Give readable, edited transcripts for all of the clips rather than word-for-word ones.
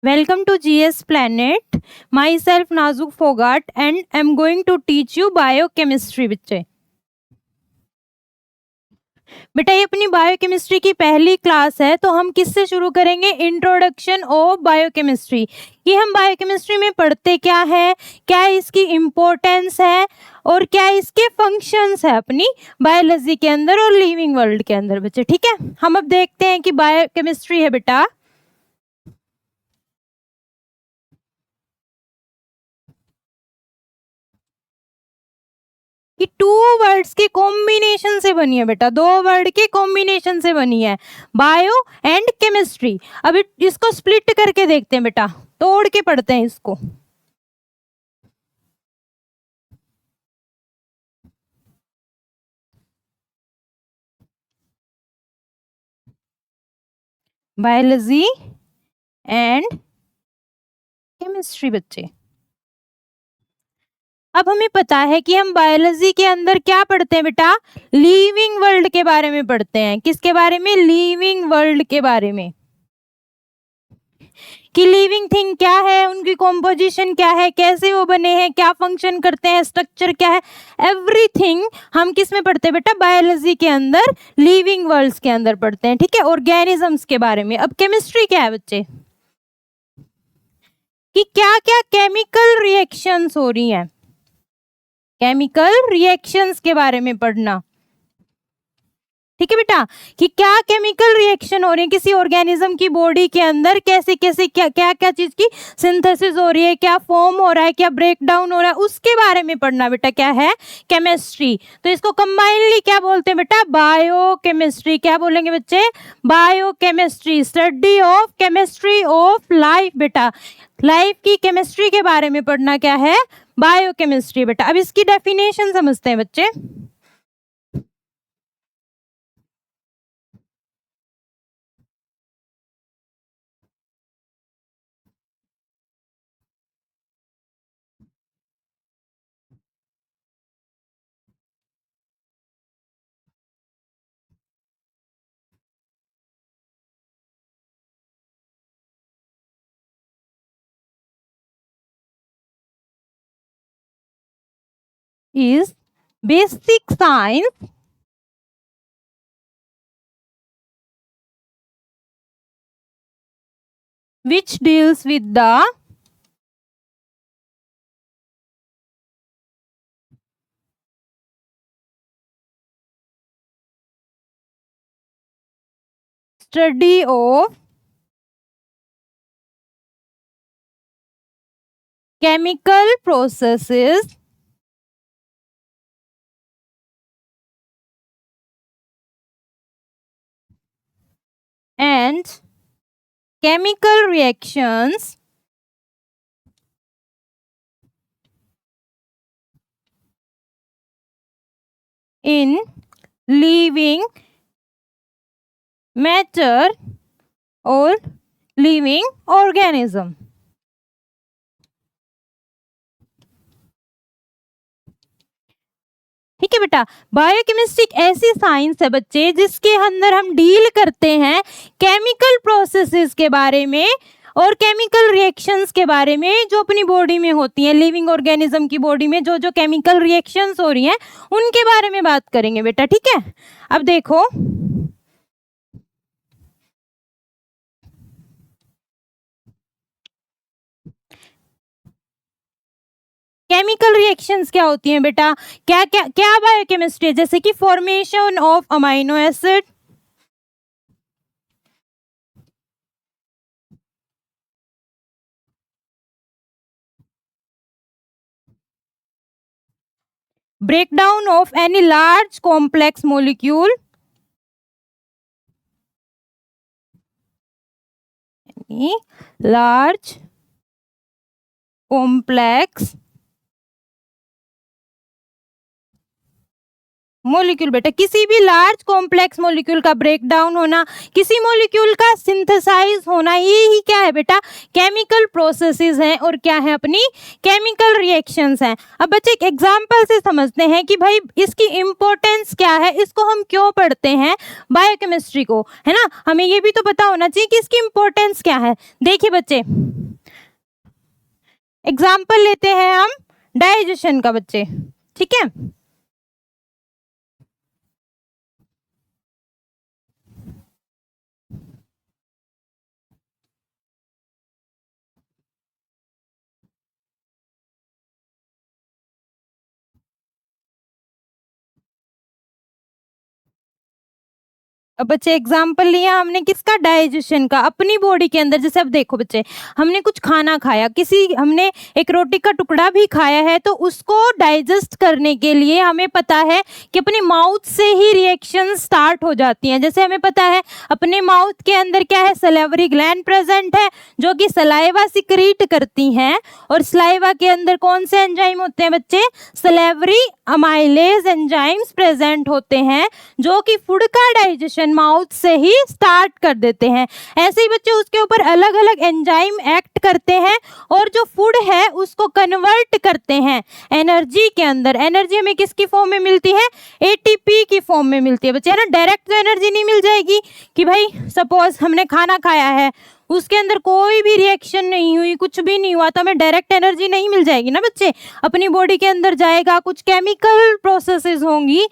Welcome to GS Planet. Myself Nazuk Fogart and I'm going to teach you biochemistry बच्चे। बेटा ये अपनी biochemistry की पहली क्लास है तो हम किससे शुरू करेंगे? Introduction of biochemistry. कि हम बायोकेमिस्ट्री में पढ़ते क्या है, क्या इसकी इम्पोर्टेंस है और क्या इसके फंक्शंस है अपनी बायोलॉजी के अंदर और लिविंग वर्ल्ड के अंदर बच्चे। ठीक है, हम अब देखते हैं कि बायोकेमिस्ट्री है बेटा कि टू वर्ड्स के कॉम्बिनेशन से बनी है बेटा, दो वर्ड के कॉम्बिनेशन से बनी है, बायो एंड केमिस्ट्री। अब इसको स्प्लिट करके देखते हैं बेटा, तोड़ के पढ़ते हैं इसको। बायोलॉजी एंड केमिस्ट्री बच्चे। अब हमें पता है कि हम बायोलॉजी के अंदर क्या पढ़ते हैं बेटा? लिविंग वर्ल्ड के बारे में पढ़ते हैं। किसके बारे में? लिविंग वर्ल्ड के बारे में। कि लिविंग थिंग क्या है, उनकी कॉम्पोजिशन क्या है, कैसे वो बने हैं, क्या फंक्शन करते हैं, स्ट्रक्चर क्या है, एवरीथिंग हम किस में पढ़ते हैं बेटा? बायोलॉजी के अंदर, लिविंग वर्ल्ड्स के अंदर पढ़ते हैं। ठीक है, ऑर्गेनिजम्स के बारे में। अब केमिस्ट्री क्या है बच्चे? कि क्या क्या केमिकल रिएक्शंस हो रही हैं, केमिकल रिएक्शंस के बारे में पढ़ना। ठीक है बेटा, कि क्या केमिकल रिएक्शन हो रही है किसी ऑर्गेनिज्म की बॉडी के अंदर, कैसे कैसे क्या क्या क्या चीज की सिंथेसिस हो रही है, क्या फॉर्म हो रहा है, क्या ब्रेक डाउन हो रहा है, उसके बारे में पढ़ना बेटा क्या है? केमिस्ट्री। तो इसको कंबाइनली क्या बोलते हैं बेटा? बायोकेमिस्ट्री। क्या बोलेंगे बच्चे? Biochemistry, study of chemistry of life बेटा। लाइफ की केमिस्ट्री के बारे में पढ़ना क्या है? बायोकेमिस्ट्री बेटा। अब इसकी डेफिनेशन समझते हैं बच्चे। Is basic science which deals with the study of chemical processes and chemical reactions in living matter or living organism। ठीक है बेटा, बायोकेमिस्ट्री एक ऐसी साइंस है बच्चे जिसके अंदर हम डील करते हैं केमिकल प्रोसेसेस के बारे में और केमिकल रिएक्शंस के बारे में जो अपनी बॉडी में होती हैं, लिविंग ऑर्गेनिज्म की बॉडी में जो जो केमिकल रिएक्शंस हो रही हैं उनके बारे में बात करेंगे बेटा। ठीक है, अब देखो केमिकल रिएक्शंस क्या होती हैं बेटा? क्या क्या क्या बायोकेमिस्ट्री? जैसे कि formation of amino acid, breakdown of any large complex molecule, any large complex molecule बेटा, किसी भी लार्ज कॉम्प्लेक्स मॉलिक्यूल का ब्रेकडाउन होना, किसी मॉलिक्यूल का सिंथेसाइज होना, ये ही क्या है बेटा, केमिकल प्रोसेसेस हैं और क्या है अपनी केमिकल रिएक्शंस हैं। अब बच्चे एक एग्जांपल से समझते हैं कि भाई इसकी इंपॉर्टेंस क्या है, इसको हम क्यों पढ़ते हैं बायोकेमिस्ट्री को, है ना। हमें ये भी तो पता होना चाहिए कि इसकी इंपॉर्टेंस क्या है। देखिए बच्चे, एग्जाम्पल लेते हैं हम डाइजेशन का बच्चे, ठीक है। अब बच्चे एग्जाम्पल लिया हमने किसका, डाइजेशन का, अपनी बॉडी के अंदर। जैसे अब देखो बच्चे, हमने कुछ खाना खाया, हमने एक रोटी का टुकड़ा भी खाया है, तो उसको डाइजेस्ट करने के लिए हमें पता है कि अपनी माउथ से ही रिएक्शन स्टार्ट हो जाती हैं। जैसे हमें पता है अपने माउथ के अंदर क्या है, सलाइवरी ग्लैंड प्रेजेंट है जो कि सलाइवा सिक्रीट करती हैं, और सलाइवा के अंदर कौन से एंजाइम होते हैं बच्चे, सलाइवरी अमाइलेज एंजाइम्स प्रेजेंट होते हैं जो कि फूड का डाइजेशन माउथ से ही स्टार्ट कर देते हैं। ऐसे ही बच्चे उसके ऊपर अलग अलग एंजाइम एक्ट करते हैं और जो फूड है उसको कन्वर्ट करते हैं एनर्जी के अंदर। एनर्जी हमें किसकी फॉर्म में मिलती है, एटीपी की फॉर्म में मिलती है बच्चे, है ना। डायरेक्ट तो एनर्जी नहीं मिल जाएगी कि भाई सपोज हमने खाना खाया है, उसके अंदर कोई भी रिएक्शन नहीं हुई, कुछ भी नहीं हुआ, तो हमें डायरेक्ट एनर्जी नहीं मिल जाएगी ना बच्चे। अपनी बॉडी के अंदर जाएगा, कुछ केमिकल प्रोसेसेस होंगी,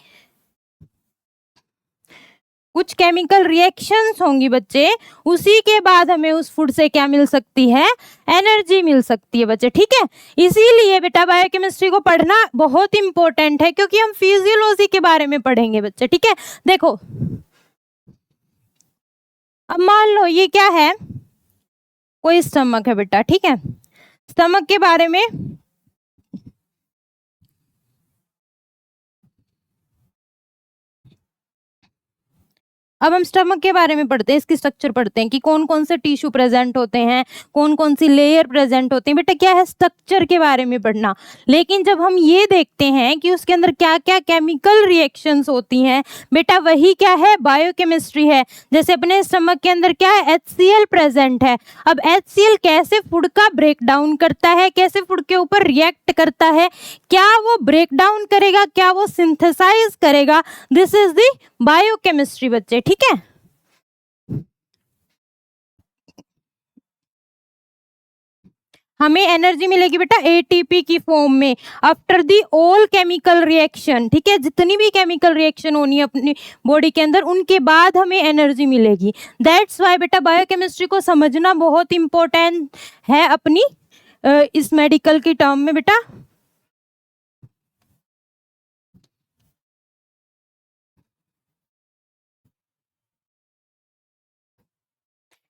कुछ केमिकल रिएक्शंस होंगी बच्चे, उसी के बाद हमें उस फूड से क्या मिल सकती है, एनर्जी मिल सकती है बच्चे, ठीक है। इसीलिए बेटा बायोकेमिस्ट्री को पढ़ना बहुत इंपॉर्टेंट है, क्योंकि हम फिजियोलॉजी के बारे में पढ़ेंगे बच्चे, ठीक है। देखो अब मान लो ये क्या है, कोई स्टमक है बेटा, ठीक है। स्टमक के बारे में अब हम स्टमक के बारे में पढ़ते हैं, इसकी स्ट्रक्चर पढ़ते हैं कि कौन कौन से टिश्यू प्रेजेंट होते हैं, कौन कौन सी लेयर प्रेजेंट होती हैं। बेटा क्या है, स्ट्रक्चर के बारे में पढ़ना। लेकिन जब हम ये देखते हैं कि उसके अंदर क्या क्या केमिकल रिएक्शंस होती हैं, बेटा वही क्या है, बायोकेमिस्ट्री है। जैसे अपने स्टमक के अंदर क्या है, HCl प्रेजेंट है। अब HCl कैसे फूड का ब्रेक डाउन करता है, कैसे फूड के ऊपर रिएक्ट करता है, क्या वो ब्रेक डाउन करेगा, क्या वो सिंथेसाइज करेगा, दिस इज द बायोकेमिस्ट्री बच्चे, ठीक है। हमें एनर्जी मिलेगी बेटा एटीपी की फॉर्म में after the all chemical reaction, ठीक है। जितनी भी केमिकल रिएक्शन होनी है अपनी बॉडी के अंदर, उनके बाद हमें एनर्जी मिलेगी। दैट्स वाई बेटा बायोकेमिस्ट्री को समझना बहुत इंपॉर्टेंट है अपनी इस मेडिकल की टर्म में बेटा।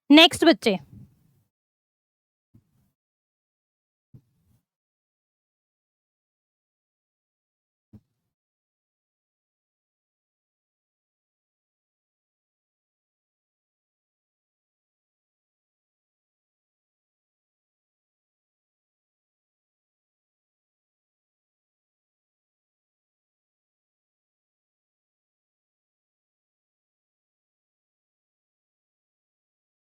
नेक्स्ट बच्चे,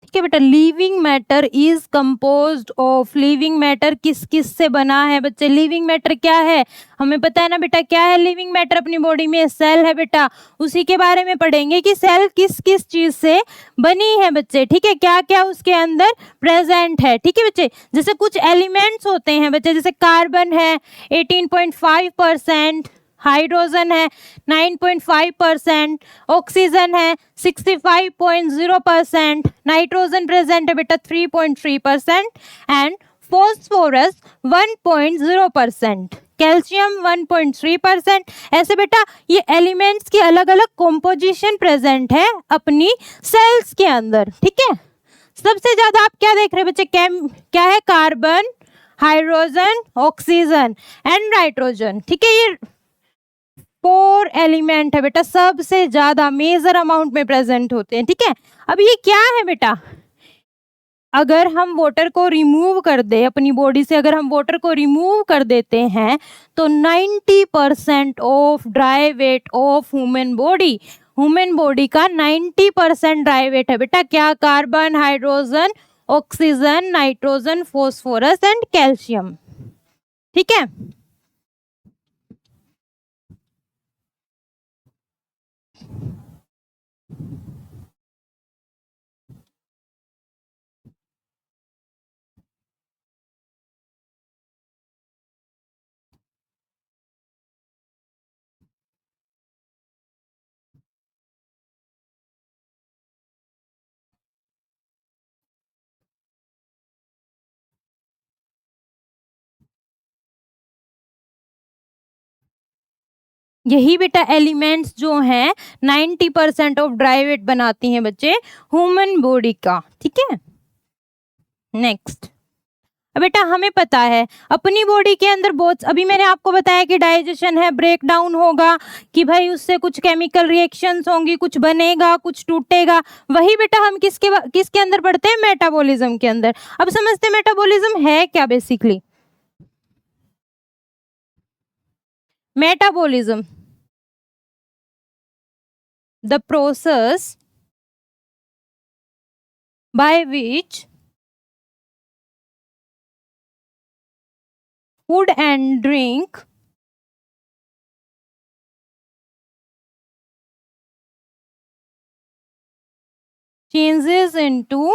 ठीक है बेटा। Living matter is composed of, living matter किस किस से बना है बच्चे, लिविंग मैटर क्या है हमें पता है ना बेटा, क्या है लिविंग मैटर अपनी बॉडी में, सेल है बेटा। उसी के बारे में पढ़ेंगे कि सेल किस किस चीज से बनी है बच्चे, ठीक है, क्या क्या उसके अंदर प्रेजेंट है, ठीक है बच्चे। जैसे कुछ एलिमेंट्स होते हैं बच्चे, जैसे कार्बन है 18.5%, हाइड्रोजन है 9.5%, ऑक्सीजन है 65.0%, नाइट्रोजन प्रेजेंट है बेटा 3.3% एंड फॉस्फोरस 1.0%, कैल्शियम 1.3%। ऐसे बेटा ये एलिमेंट्स की अलग अलग कॉम्पोजिशन प्रेजेंट है अपनी सेल्स के अंदर, ठीक है। सबसे ज्यादा आप क्या देख रहे हैं बच्चे, क्या है, carbon, hydrogen, oxygen and nitrogen, ठीक है। ये 4 एलिमेंट है बेटा, सबसे ज्यादा मेजर अमाउंट में प्रेजेंट होते हैं, ठीक है। अब ये क्या है बेटा, अगर हम वाटर को रिमूव कर दे अपनी बॉडी से, अगर हम वाटर को रिमूव कर देते हैं तो 90% of dry weight of human body का 90% ड्राई वेट है बेटा क्या? Carbon, hydrogen, oxygen, nitrogen, phosphorus and calcium. ठीक है, यही बेटा एलिमेंट्स जो हैं 90% ऑफ ड्राई वेट बनाती हैं बच्चे ह्यूमन बॉडी का। ठीक है, नेक्स्ट। अब बेटा हमें पता है अपनी बॉडी के अंदर बहुत, अभी मैंने आपको बताया कि डाइजेशन है, ब्रेक डाउन होगा, कि भाई उससे कुछ केमिकल रिएक्शंस होंगी, कुछ बनेगा, कुछ टूटेगा। वही बेटा हम किसके अंदर पढ़ते हैं? मेटाबॉलिज्म के अंदर। अब समझते हैं मेटाबॉलिज्म है क्या basically. Metabolism, the process by which food and drink changes into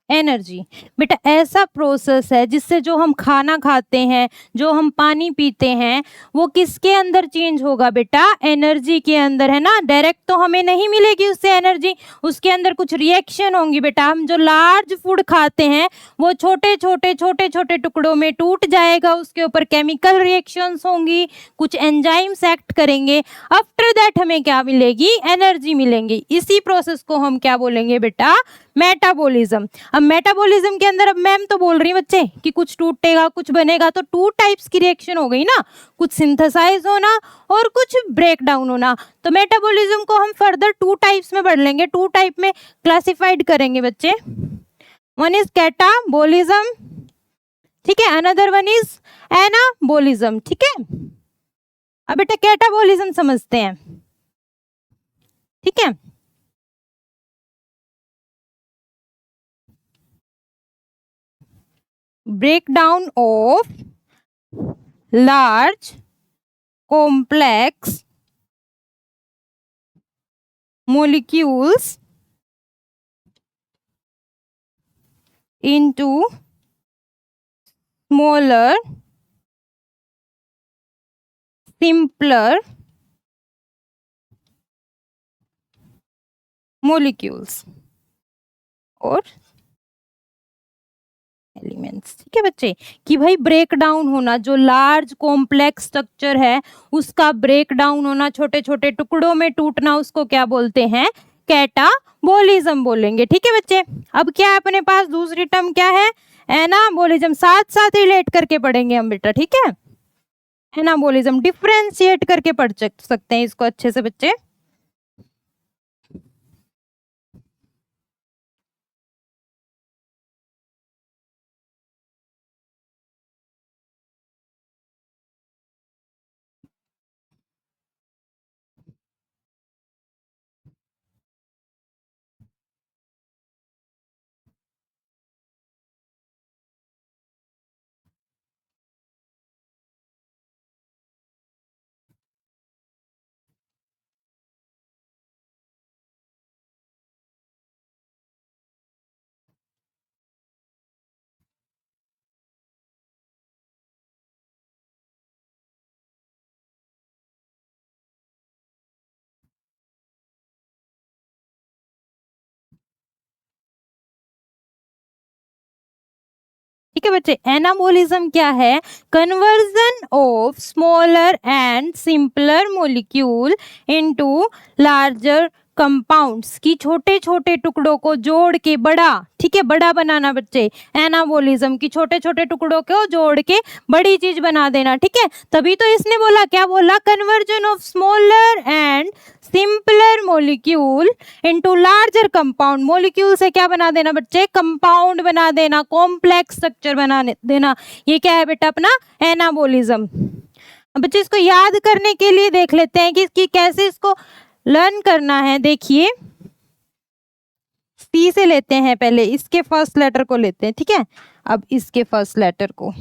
energy. बेटा ऐसा प्रोसेस है जिससे जो हम खाना खाते हैं, जो हम पानी पीते हैं, वो किसके अंदर चेंज होगा बेटा? एनर्जी के अंदर, है ना। डायरेक्ट तो हमें नहीं मिलेगी उससे एनर्जी, उसके अंदर कुछ रिएक्शन होंगी बेटा। हम जो लार्ज फूड खाते हैं वो छोटे छोटे टुकड़ों में टूट जाएगा, उसके ऊपर केमिकल रिएक्शंस होंगी, कुछ एंजाइम्स एक्ट करेंगे। आफ्टर दैट हमें क्या मिलेगी? एनर्जी मिलेंगी। इसी प्रोसेस को हम क्या बोलेंगे बेटा? मेटाबॉलिज्म। अब मेटाबॉलिज्म के अंदर, अब मैम तो बोल रही है बच्चे कि कुछ टूटेगा, कुछ बनेगा, तो 2 टाइप्स की रिएक्शन हो गई ना, कुछ सिंथेसाइज होना और कुछ ब्रेक डाउन होना। तो मेटाबॉलिज्म को हम फर्दर 2 टाइप्स में बढ़ लेंगे, 2 टाइप में क्लासिफाइड करेंगे बच्चे। वन इज कैटाबॉलिज्म, ठीक है, अनदर वन इज एनाबॉलिज्म। ठीक है, अब बेटा कैटाबॉलिज्म समझते हैं। ठीक है, breakdown of large complex molecules into smaller simpler molecules और एलिमेंट्स। ठीक है बच्चे, कि भाई ब्रेक डाउन होना, जो लार्ज कॉम्प्लेक्स स्ट्रक्चर है उसका ब्रेक डाउन होना, छोटे छोटे टुकड़ों में टूटना, उसको क्या बोलते हैं? कैटाबॉलिज्म बोलेंगे। ठीक है बच्चे, अब क्या है अपने पास? दूसरी टर्म क्या है? एनाबॉलिज्म। साथ साथ रिलेट करके पढ़ेंगे हम बेटा। ठीक है, एनाबॉलिज्म डिफरेंशिएट करके पढ़ सकते हैं इसको अच्छे से बच्चे। ठीक है बच्चे, एनाबॉलिज्म क्या है? Conversion of smaller and simpler molecule into larger compounds की छोटे छोटे टुकड़ों को जोड़ के बड़ा, ठीक है, बड़ा बनाना बच्चे, एनाबोलिज्म की छोटे छोटे टुकड़ों को जोड़ के बड़ी चीज बना देना, ठीक है। तभी तो इसने बोला, क्या बोला, conversion of smaller and simpler molecule into larger compound. Molecule से क्या बना देना बच्चे, कंपाउंड बना देना, कॉम्प्लेक्स स्ट्रक्चर बना देना, ये क्या है बेटा अपना एनाबोलिज्म। अब बच्चे इसको याद करने के लिए देख लेते हैं कि कैसे इसको लर्न करना है। देखिए सी से लेते हैं, पहले इसके फर्स्ट लेटर को लेते हैं, ठीक है। अब इसके फर्स्ट लेटर को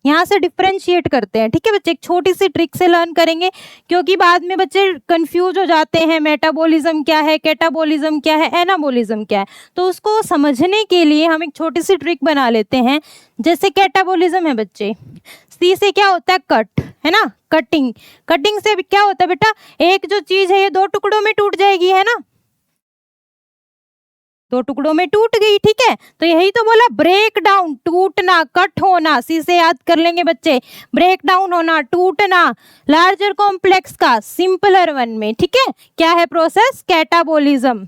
यहाँ से डिफरेंशिएट करते हैं, ठीक है बच्चे। एक छोटी सी ट्रिक से लर्न करेंगे, क्योंकि बाद में बच्चे कंफ्यूज हो जाते हैं, मेटाबॉलिज्म क्या है, कैटाबॉलिज्म क्या है, एनाबॉलिज्म क्या है। तो उसको समझने के लिए हम एक छोटी सी ट्रिक बना लेते हैं। जैसे कैटाबॉलिज्म है बच्चे, सी से क्या होता है, कट, है ना, कटिंग। कटिंग से क्या होता है बेटा, एक जो चीज है ये दो टुकड़ों में टूट जाएगी, है ना, दो टुकड़ों में टूट गई, ठीक है। तो यही तो बोला, ब्रेक डाउन, टूटना, कट होना। सी से याद कर लेंगे बच्चे, ब्रेक डाउन होना, टूटना लार्जर कॉम्प्लेक्स का सिंपलर वन में, ठीक है। क्या है प्रोसेस, कैटाबॉलिज्म।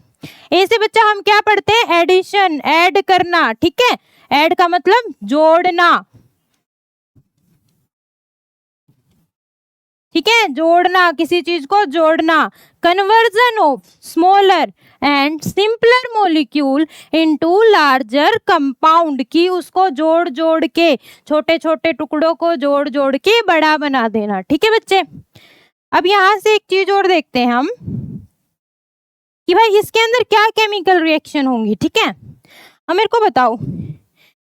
ऐसे बच्चा हम क्या पढ़ते हैं, एडिशन, ऐड करना, ठीक है। ऐड का मतलब जोड़ना, ठीक है, जोड़ना, किसी चीज को जोड़ना। Conversion of smaller and simpler molecule into larger compound की उसको जोड़ जोड़ के, छोटे छोटे टुकड़ों को जोड़ जोड़ के बड़ा बना देना, ठीक है बच्चे। अब यहाँ से एक चीज और देखते हैं हम कि भाई इसके अंदर क्या केमिकल रिएक्शन होंगी, ठीक है। अब मेरे को बताओ,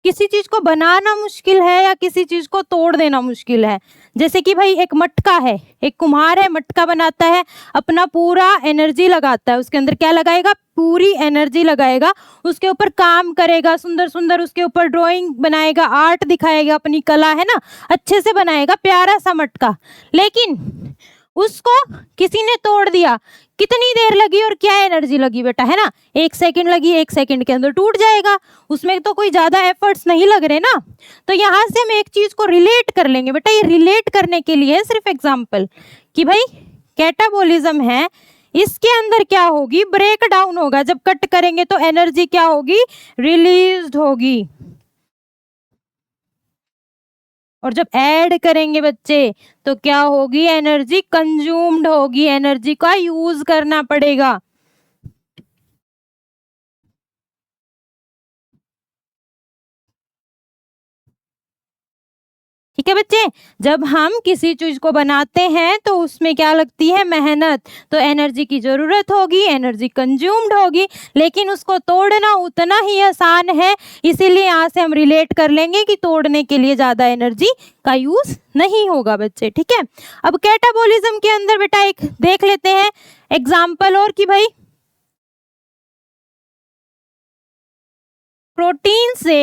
किसी चीज को बनाना मुश्किल है या किसी चीज को तोड़ देना मुश्किल है। जैसे कि भाई एक मटका है, एक कुम्हार है, मटका बनाता है, अपना पूरा एनर्जी लगाता है, उसके अंदर क्या लगाएगा, पूरी एनर्जी लगाएगा, उसके ऊपर काम करेगा, सुंदर सुंदर उसके ऊपर ड्राइंग बनाएगा, आर्ट दिखाएगा, अपनी कला, है ना, अच्छे से बनाएगा प्यारा सा मटका। लेकिन उसको किसी ने तोड़ दिया, कितनी देर लगी और क्या एनर्जी लगी बेटा, है ना, 1 सेकंड लगी, 1 सेकंड के अंदर टूट जाएगा, उसमें तो कोई ज्यादा एफर्ट्स नहीं लग रहे ना। तो यहाँ से हम एक चीज को रिलेट कर लेंगे बेटा, ये रिलेट करने के लिए सिर्फ एग्जाम्पल कि भाई कैटाबॉलिज्म है, इसके अंदर क्या होगी, ब्रेक डाउन होगा, जब कट करेंगे तो एनर्जी क्या होगी, रिलीज होगी। और जब ऐड करेंगे बच्चे तो क्या होगी, एनर्जी कंज्यूम्ड होगी, एनर्जी का यूज करना पड़ेगा। ठीक है बच्चे, जब हम किसी चीज को बनाते हैं तो उसमें क्या लगती है, मेहनत, तो एनर्जी की जरूरत होगी, एनर्जी कंज्यूम्ड होगी। लेकिन उसको तोड़ना उतना ही आसान है, इसीलिए यहाँ से हम रिलेट कर लेंगे कि तोड़ने के लिए ज्यादा एनर्जी का यूज नहीं होगा बच्चे, ठीक है। अब कैटाबॉलिज्म के अंदर बेटा एक देख लेते हैं एग्जाम्पल और कि भाई प्रोटीन से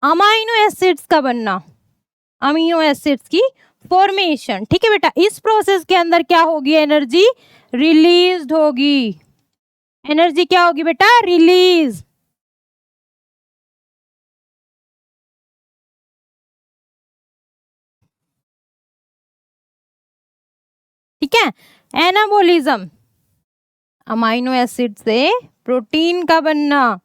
अमाइनो एसिड्स का बनना, अमीनो एसिड्स की फॉर्मेशन, ठीक है बेटा। इस प्रोसेस के अंदर क्या होगी, एनर्जी रिलीज होगी, एनर्जी क्या होगी बेटा, रिलीज। ठीक है, एनाबोलिज्म, अमाइनो एसिड से प्रोटीन का बनना,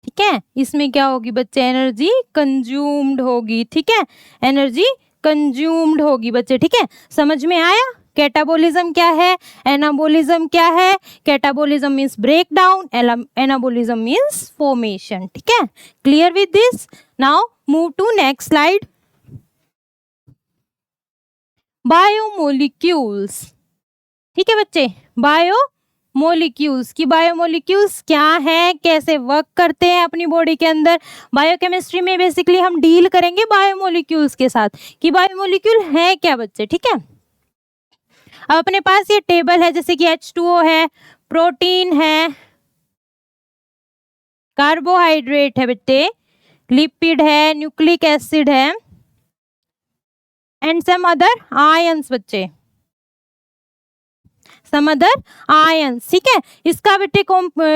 ठीक है। इसमें क्या होगी बच्चे, एनर्जी कंज्यूम्ड होगी, ठीक है, एनर्जी कंज्यूम्ड होगी बच्चे, ठीक है। समझ में आया कैटाबोलिज्म क्या है, एनाबोलिज्म क्या है। Catabolism means break down, anabolism means formation, ठीक है। Clear with this, now move to next slide. Biomolecules, ठीक है बच्चे, बायोमोलिक्यूल्स की बायोमोलिक्यूल्स क्या है, कैसे वर्क करते हैं अपनी बॉडी के अंदर। बायोकेमिस्ट्री में बेसिकली हम डील करेंगे बायोमोलिक्यूल्स के साथ कि बायोमोलिक्यूल है क्या बच्चे, ठीक है। अब अपने पास ये टेबल है, जैसे कि H2O है, प्रोटीन है, कार्बोहाइड्रेट है बेटे, लिपिड है, न्यूक्लिक एसिड है एंड सम अदर आयंस बच्चे। Some other ions. ठीक है, इसका बेटे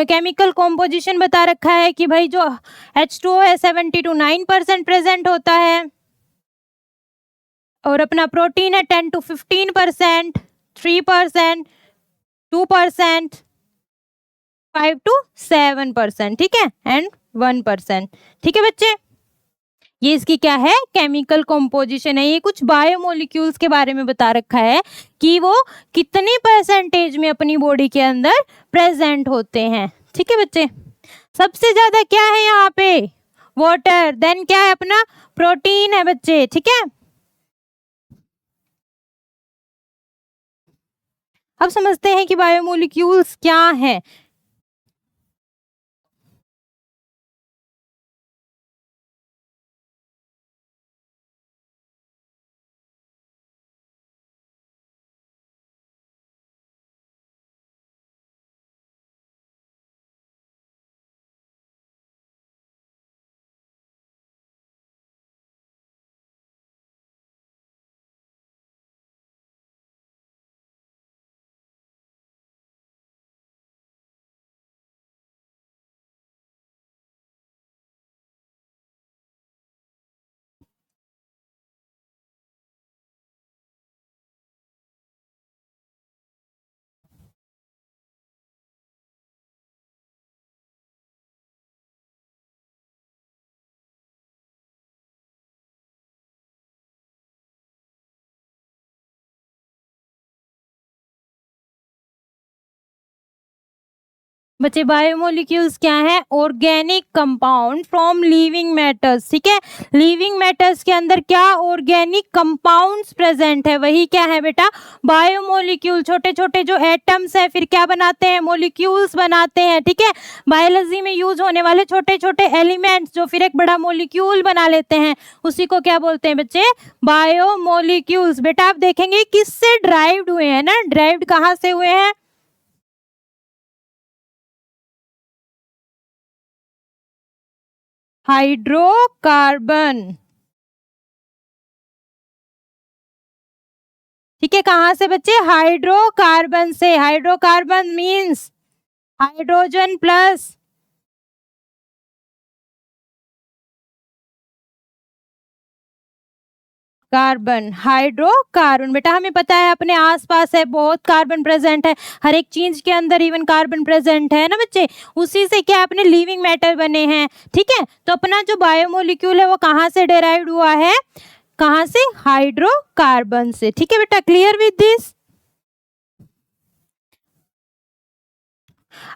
केमिकल कॉम्पोजिशन बता रखा है कि भाई जो H2O है 70 to 9% प्रेजेंट होता है, और अपना प्रोटीन है 10 to 15%, 3%, 2%, 5 to 7%। ठीक है, एंड 1%। ठीक है बच्चे, ये इसकी क्या है, केमिकल कॉम्पोजिशन है। ये कुछ बायोमोलिक्यूल्स के बारे में बता रखा है कि वो कितने परसेंटेज में अपनी बॉडी के अंदर प्रेजेंट होते हैं। ठीक है बच्चे, सबसे ज्यादा क्या है यहाँ पे, वाटर, देन क्या है अपना प्रोटीन है बच्चे। ठीक है, अब समझते हैं कि बायोमोलिक्यूल्स क्या है। बच्चे बायोमोलिक्यूल्स क्या है, organic compound from living matters. ठीक है, लिविंग मैटर्स के अंदर क्या ऑर्गेनिक कंपाउंड्स प्रेजेंट है, वही क्या है बेटा, बायोमोलिक्यूल। छोटे छोटे जो एटम्स है फिर क्या बनाते हैं, मोलिक्यूल्स बनाते हैं। ठीक है, बायोलॉजी में यूज होने वाले छोटे छोटे एलिमेंट्स जो फिर एक बड़ा मोलिक्यूल बना लेते हैं, उसी को क्या बोलते हैं बच्चे, बायोमोलिक्यूल्स। बेटा आप देखेंगे किससे ड्राइव्ड हुए हैं ना, ड्राइव्ड कहाँ से हुए हैं, हाइड्रोकार्बन। ठीक है, कहां से बच्चे, हाइड्रोकार्बन से। Hydrocarbon means hydrogen plus carbon, hydrocarbon. बेटा हमें पता है अपने आसपास है बहुत कार्बन प्रेजेंट है, हर एक चीज के अंदर इवन कार्बन प्रेजेंट है ना बच्चे, उसी से क्या अपने लिविंग मैटर बने हैं। ठीक है, तो अपना जो बायोमोलिक्यूल है वो कहाँ से डेराइव्ड हुआ है, कहाँ से, हाइड्रोकार्बन से। ठीक है बेटा, क्लियर विद दिस।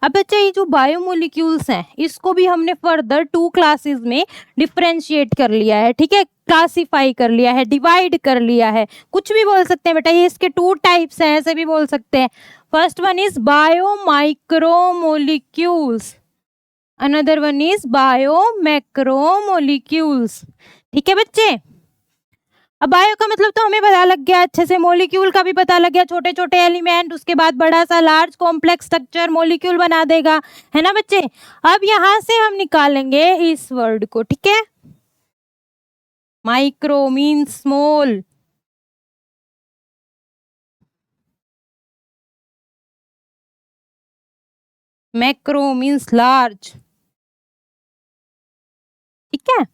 अब बच्चा ये जो बायोमोलिक्यूल्स हैं इसको भी हमने फर्दर 2 क्लासेस में डिफरेंशिएट कर लिया है। ठीक है, क्लासिफाई कर लिया है, डिवाइड कर लिया है, कुछ भी बोल सकते हैं बेटा, ये इसके 2 टाइप्स हैं, ऐसे भी बोल सकते हैं। First one is biomicromolecules, another one is biomacromolecules. ठीक है बच्चे, अब बायो का मतलब तो हमें पता लग गया अच्छे से, मोलिक्यूल का भी पता लग गया, छोटे छोटे एलिमेंट, उसके बाद बड़ा सा लार्ज कॉम्प्लेक्स स्ट्रक्चर मोलिक्यूल बना देगा, है ना बच्चे। अब यहां से हम निकालेंगे इस वर्ड को। ठीक है, micro means small, macro means large. ठीक है,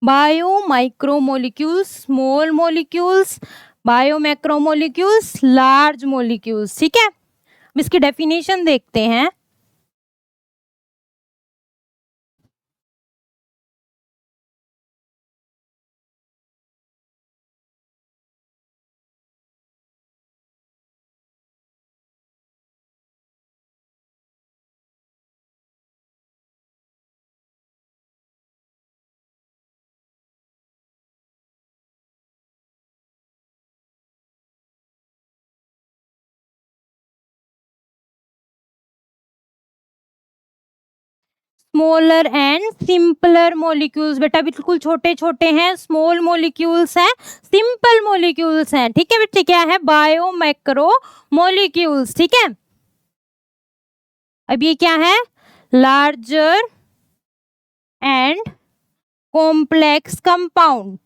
bio micro molecules small molecules, bio macro molecules large molecules. ठीक है, अब इसकी डेफिनेशन देखते हैं। स्मॉलर एंड सिंपलर मोलिक्यूल्स, बेटा बिल्कुल छोटे छोटे हैं, स्मॉल मोलिक्यूल्स हैं, सिंपल मोलिक्यूल्स हैं। ठीक है बेटे, क्या है, बायो मैक्रो मोलिक्यूल्स। ठीक है, अब ये क्या है, larger and complex compound.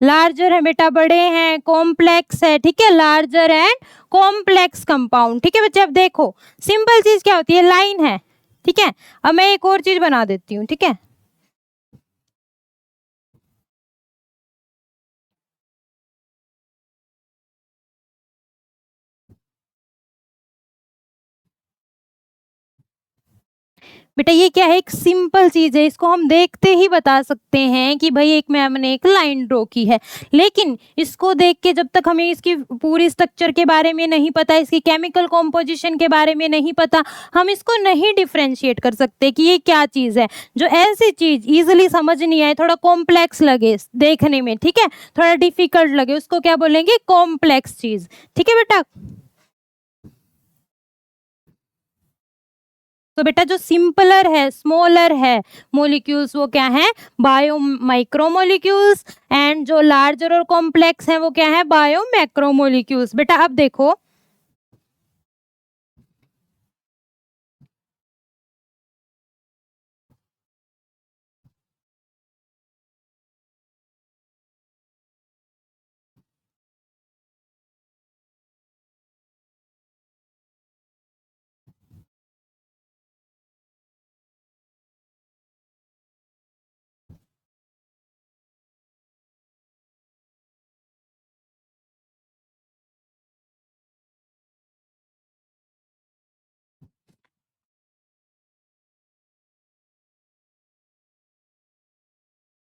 Larger है बेटा, बड़े हैं, कॉम्प्लेक्स है, ठीक है, लार्जर एंड कॉम्प्लेक्स कंपाउंड। ठीक है बच्चे, अब देखो सिंपल चीज क्या होती है, लाइन है, ठीक है। अब मैं एक और चीज बना देती हूँ, ठीक है। बेटा ये क्या है, एक सिंपल चीज है, इसको हम देखते ही बता सकते हैं कि भाई एक मैम ने एक लाइन ड्रॉ की है। लेकिन इसको देख के जब तक हमें इसकी पूरी स्ट्रक्चर के बारे में नहीं पता, इसकी केमिकल कॉम्पोजिशन के बारे में नहीं पता, हम इसको नहीं डिफ्रेंशिएट कर सकते कि ये क्या चीज है। जो ऐसी चीज इजिली समझ नहीं आए, थोड़ा कॉम्प्लेक्स लगे देखने में, ठीक है, थोड़ा डिफिकल्ट लगे, उसको क्या बोलेंगे, कॉम्प्लेक्स चीज। ठीक है बेटा, तो बेटा जो सिंपलर है, स्मॉलर है मोलिक्यूल्स, वो क्या है, बायो माइक्रोमोलिक्यूल्स, एंड जो लार्जर और कॉम्प्लेक्स है वो क्या है, बायो मैक्रोमोलिक्यूल्स। बेटा अब देखो,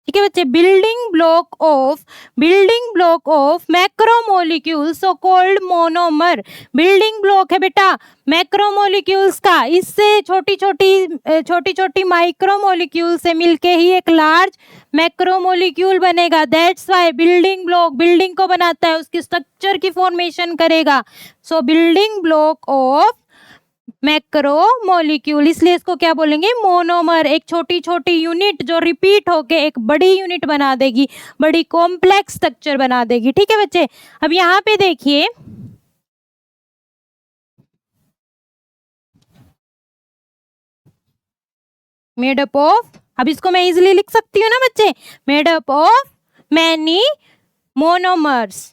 ठीक है बच्चे, building block of macromolecule so called monomer. Building block है बेटा मैक्रोमोलिक्यूल्स का, इससे छोटी छोटी माइक्रोमोलिक्यूल से मिलके ही एक लार्ज मैक्रोमोलिक्यूल बनेगा। That's why building block building को बनाता है, उसकी स्ट्रक्चर की फॉर्मेशन करेगा। सो बिल्डिंग ब्लॉक ऑफ मैक्रोमोलिक्यूल, इसलिए इसको क्या बोलेंगे, मोनोमर। एक छोटी छोटी यूनिट जो रिपीट होके एक बड़ी यूनिट बना देगी, बड़ी कॉम्प्लेक्स स्ट्रक्चर बना देगी। ठीक है बच्चे, अब यहाँ पे देखिए, मेड अप ऑफ, अब इसको मैं इजिली लिख सकती हूँ ना बच्चे, made up of many monomers.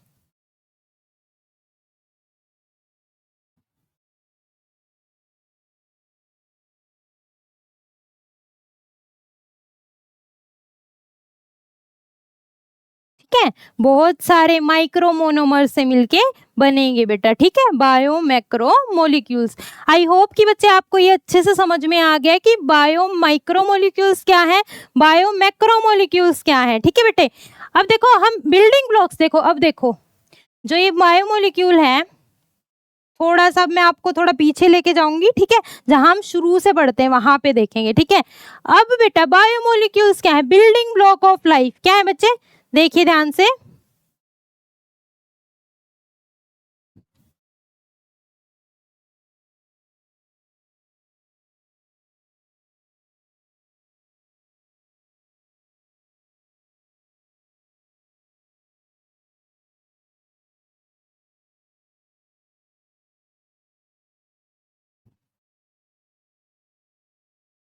ठीक है, बहुत सारे माइक्रो मोनोमर से मिलके बनेंगे बेटा। ठीक है, bio macro molecules. I hope कि बच्चे आपको ये अच्छे से समझ में आ गया कि बायो माइक्रो मोलिक्यूल्स क्या है, बायो मैक्रो मोलिक्यूल्स क्या है। ठीक है बेटे, अब देखो हम बिल्डिंग ब्लॉक्स, देखो अब देखो जो ये बायो मोलिक्यूल है, थोड़ा सा मैं आपको थोड़ा पीछे लेके जाऊंगी, ठीक है, जहां हम शुरू से पढ़ते हैं वहां पे देखेंगे। ठीक है, अब बेटा बायोमोलिक्यूल्स क्या है, बिल्डिंग ब्लॉक ऑफ लाइफ क्या है बच्चे, देखिए ध्यान से।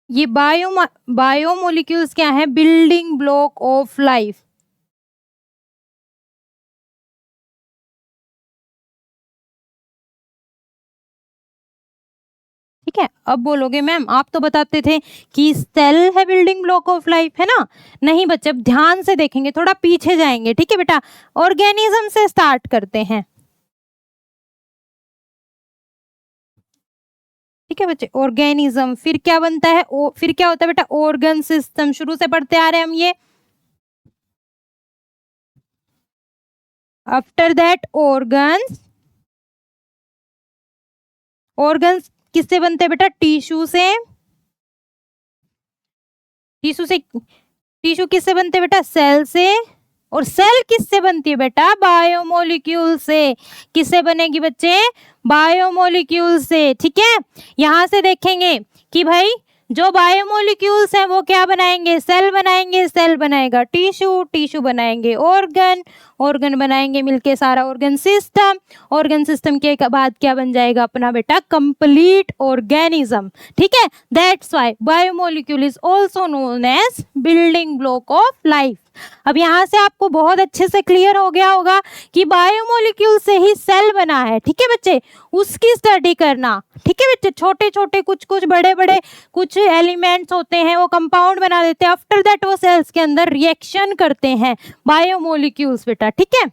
ये बायोमोलिक्यूल्स क्या है, बिल्डिंग ब्लॉक ऑफ लाइफ। ठीक है, अब बोलोगे मैम आप तो बताते थे कि सेल है बिल्डिंग ब्लॉक ऑफ लाइफ, है ना। नहीं बच्चे, अब ध्यान से देखेंगे, थोड़ा पीछे जाएंगे। ठीक है बेटा, ऑर्गेनिज्म से स्टार्ट करते हैं। ठीक है बच्चे, ऑर्गेनिज्म, फिर क्या बनता है, फिर क्या होता है बेटा, ऑर्गन सिस्टम, शुरू से पढ़ते आ रहे हैं हम ये। आफ्टर दैट ऑर्गन्स, ऑर्गन्स किससे बनते हैं बेटा, टिश्यू से। टिश्यू से, टिश्यू किससे बनते हैं बेटा, सेल से। और सेल किससे बनती है बेटा, बायोमोलिक्यूल से। किससे बनेगी बच्चे, बायोमोलिक्यूल से। ठीक है, यहां से देखेंगे कि भाई जो बायोमोलिक्यूल्स हैं वो क्या बनाएंगे, सेल बनाएंगे, सेल बनाएगा टिश्यू, टिश्यू बनाएंगे ऑर्गन, ऑर्गन बनाएंगे मिलके सारा ऑर्गन सिस्टम, ऑर्गन सिस्टम के बाद क्या बन जाएगा अपना बेटा, कंप्लीट ऑर्गेनिज्म। ठीक है, that's why biomolecule is also known as building block of life. अब यहाँ से आपको बहुत अच्छे से क्लियर हो गया होगा कि बायोमोलिक्यूल से ही सेल बना है। ठीक है बच्चे, उसकी स्टडी करना। ठीक है बच्चे, छोटे छोटे कुछ कुछ बड़े बड़े कुछ एलिमेंट्स होते हैं, वो कंपाउंड बना देते हैं, आफ्टर दैट वो सेल्स के अंदर रिएक्शन करते हैं बायोमोलिक्यूल्स बेटा। ठीक है,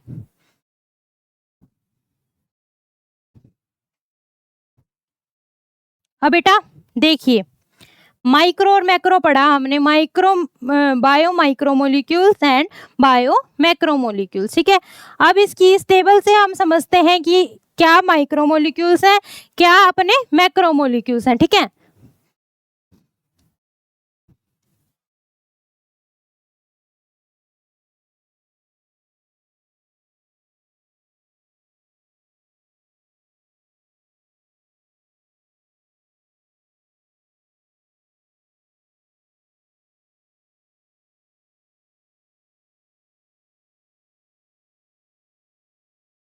अब बेटा देखिए, माइक्रो और मैक्रो पढ़ा हमने, micro bio micromolecules and bio macromolecules. ठीक है, अब इसकी इस टेबल से हम समझते हैं कि क्या माइक्रोमोलिक्यूल्स है, क्या अपने मैक्रोमोलिक्यूल्स हैं। ठीक है,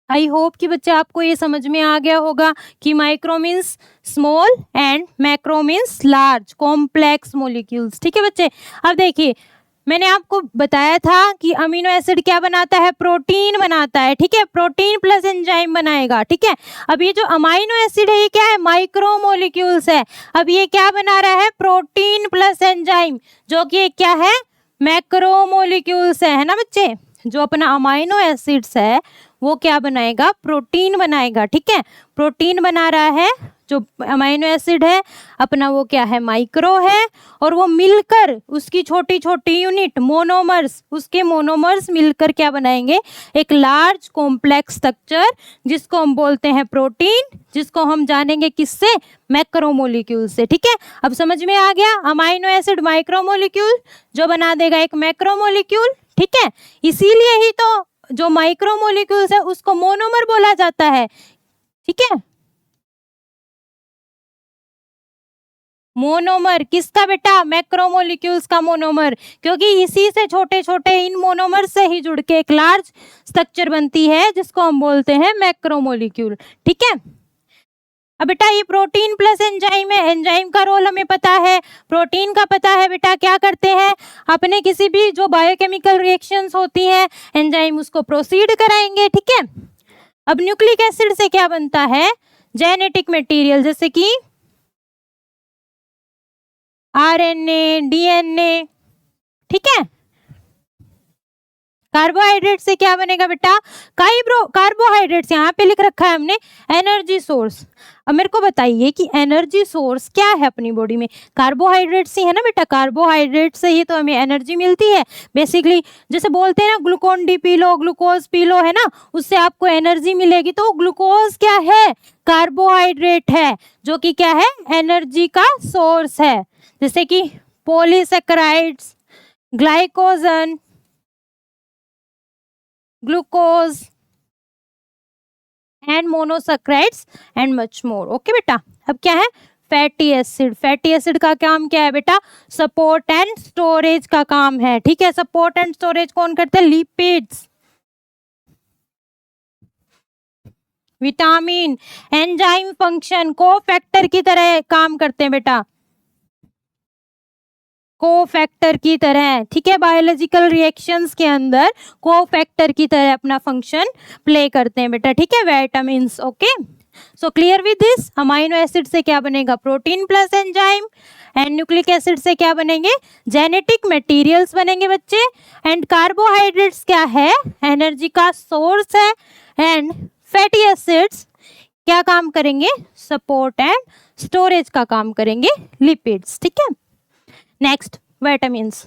आई होप कि बच्चे आपको ये समझ में आ गया होगा कि micro means small and macro means large complex molecules. ठीक है बच्चे, अब देखिए मैंने आपको बताया था कि अमीनो एसिड क्या बनाता है, प्रोटीन बनाता है। ठीक है, प्रोटीन प्लस एंजाइम बनाएगा। ठीक है, अब ये जो अमीनो एसिड है ये क्या है, माइक्रो मोलिक्यूल्स है। अब ये क्या बना रहा है, प्रोटीन प्लस एंजाइम, जो कि क्या है, मैक्रो मोलिक्यूल्स है ना बच्चे। जो अपना अमीनो एसिड्स है वो क्या बनाएगा, प्रोटीन बनाएगा। ठीक है, प्रोटीन बना रहा है, जो अमीनो एसिड है अपना वो क्या है, माइक्रो है, और वो मिलकर उसकी छोटी छोटी यूनिट मोनोमर्स, उसके मोनोमर्स मिलकर क्या बनाएंगे, एक लार्ज कॉम्प्लेक्स स्ट्रक्चर, जिसको हम बोलते हैं प्रोटीन, जिसको हम जानेंगे किससे, मैक्रोमोलिक्यूल से। ठीक है, अब समझ में आ गया, अमीनो एसिड माइक्रोमोलिक्यूल जो बना देगा एक मैक्रोमोलिक्यूल। ठीक है, इसीलिए ही तो जो माइक्रोमोलिक्यूल्स है उसको मोनोमर बोला जाता है। ठीक है, मोनोमर किसका बेटा, मैक्रोमोलिक्यूल्स का मोनोमर, क्योंकि इसी से छोटे छोटे इन मोनोमर से ही जुड़ के एक लार्ज स्ट्रक्चर बनती है, जिसको हम बोलते हैं मैक्रोमोलिक्यूल। ठीक है, अब बेटा ये प्रोटीन प्लस एंजाइम है, एंजाइम का रोल हमें पता है, प्रोटीन का पता है बेटा, क्या करते हैं अपने किसी भी जो बायोकेमिकल रिएक्शंस होती हैं, एंजाइम उसको प्रोसीड कराएंगे। ठीक है, अब न्यूक्लिक एसिड से क्या बनता है, जेनेटिक मटेरियल, जैसे कि आरएनए, डीएनए। ठीक है, कार्बोहाइड्रेट से क्या बनेगा बेटा, कार्बोहाइड्रेट्स यहाँ पे लिख रखा है हमने एनर्जी सोर्स। अब मेरे को बताइए कि एनर्जी सोर्स क्या है अपनी बॉडी में, कार्बोहाइड्रेट्स ही है ना बेटा, कार्बोहाइड्रेट से ही तो हमें एनर्जी मिलती है बेसिकली। जैसे बोलते हैं ना Glucon D P low, glucose P low, है ना, उससे आपको एनर्जी मिलेगी। तो ग्लूकोज क्या है, कार्बोहाइड्रेट है, जो कि क्या है, एनर्जी का सोर्स है। जैसे कि polysaccharides, glycogen, glucose and monosaccharides and much more. Okay बेटा, अब क्या है, फैटी एसिड। फैटी एसिड का काम क्या है बेटा, सपोर्ट एंड स्टोरेज का काम है। ठीक है, सपोर्ट एंड स्टोरेज कौन करते हैं, lipids, vitamin, enzyme function, cofactor की तरह काम करते हैं बेटा, कोफैक्टर की तरह। ठीक है, बायोलॉजिकल रिएक्शंस के अंदर कोफैक्टर की तरह अपना फंक्शन प्ले करते हैं बेटा। ठीक है, vitamins. Okay, so clear with this, amino acid से क्या बनेगा, protein plus enzyme, and nucleic acid से क्या बनेंगे, जेनेटिक मटेरियल्स बनेंगे बच्चे। एंड कार्बोहाइड्रेट्स क्या है, एनर्जी का सोर्स है। एंड फैटी एसिड्स क्या काम करेंगे, सपोर्ट एंड स्टोरेज का काम करेंगे, लिपिड्स। ठीक है, नेक्स्ट विटामिन्स।